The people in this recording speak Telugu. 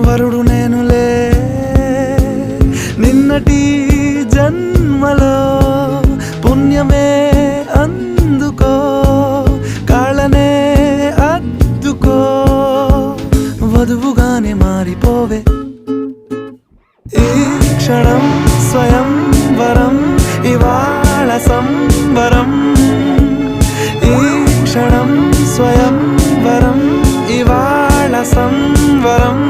వరుడు నేనులే నిన్నటి జన్మలో పుణ్యమే అందుకో కాళ్ళనే అద్దుకో వధువుగానే మారిపోవే ఈ క్షణం స్వయం వరం ఇవాళ సంవరం ఈ క్షణం స్వయం వరం ఇవాళ సంవరం